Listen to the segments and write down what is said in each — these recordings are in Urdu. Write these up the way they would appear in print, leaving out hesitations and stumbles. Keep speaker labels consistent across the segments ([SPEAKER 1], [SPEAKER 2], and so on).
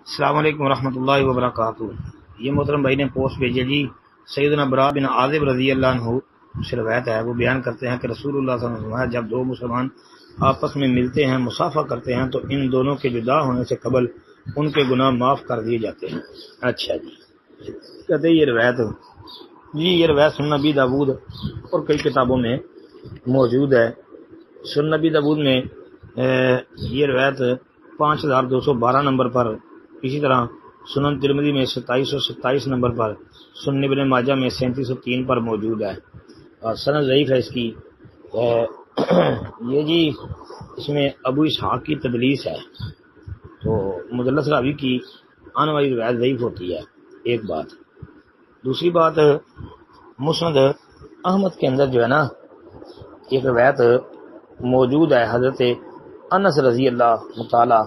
[SPEAKER 1] السلام علیکم ورحمۃ اللہ وبرکاتہ۔ یہ محترم بھائی نے پوسٹ بھیجی جی، سیدنا برا بن عازب رضی اللہ عنہ سے روایت ہے، وہ بیان کرتے ہیں کہ رسول اللہ صلی اللہ علیہ وسلم جب دو مسلمان آپس میں ملتے ہیں، مصافحہ کرتے ہیں، تو ان دونوں کے جدا ہونے سے قبل ان کے گناہ معاف کر دیے جاتے ہیں۔ اچھا جی، کہتے ہیں یہ روایت سنن نبی داود اور کئی کتابوں میں موجود ہے۔ سنن نبی داود میں یہ روایت 5212 نمبر پر، اسی طرح سنن ترمذی میں 2727 نمبر پر، سنن ابن ماجہ میں 3703 پر موجود ہے، اور سند ضعیف ہے اس کی۔ یہ جی اس میں ابو اسحاق کی تدلیس ہے، تو مدلس راوی کی آنے والی روایت ضعیف ہوتی ہے، ایک بات۔ دوسری بات، مسند احمد کے اندر جو ہے نا ایک روایت موجود ہے حضرت انس رضی اللہ تعالی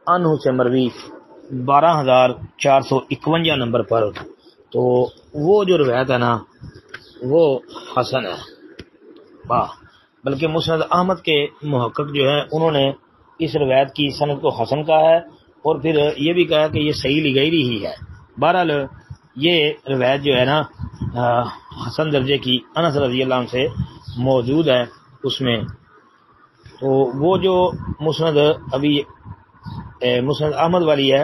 [SPEAKER 1] عنہ سے مروی 12451 نمبر پر، تو وہ جو روایت ہے نا وہ حسن ہے، بلکہ مسند احمد کے محقق جو ہے انہوں نے اس روایت کی سند کو حسن کہا ہے، اور پھر یہ بھی کہا کہ یہ صحیح لغیری ہی ہے۔ بہرحال یہ روایت جو ہے نا حسن درجے کی انس رضی اللہ عنہ سے موجود ہے اس میں۔ تو وہ جو مسند احمد والی ہے،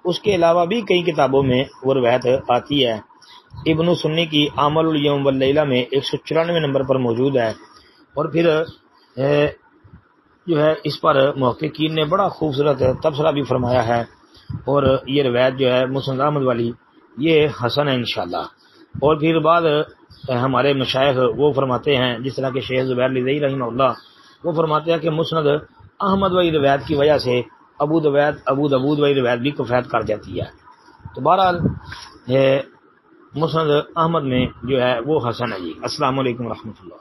[SPEAKER 1] اس کے علاوہ بھی کئی کتابوں میں وہ روایت آتی ہے۔ ابن سنی کی عمل الیوم واللیلہ میں 194 نمبر پر موجود ہے، اور پھر جو ہے اس پر محققین نے بڑا خوبصورت تبصرہ بھی فرمایا ہے، اور یہ روایت جو ہے مسند احمد والی یہ حسن ہے انشاءاللہ۔ اور پھر بعد ہمارے مشائخ وہ فرماتے ہیں، جس طرح کہ شیخ زبیر لذیذ رحمہ اللہ، وہ فرماتے ہیں کہ مسند احمد والی روایت کی وجہ سے ابو داود والی روایت بھی کفایت کر جاتی ہے۔ تو بہرحال مسند احمد میں جو ہے وہ حسن ہے جی۔ السلام علیکم ورحمۃ اللہ۔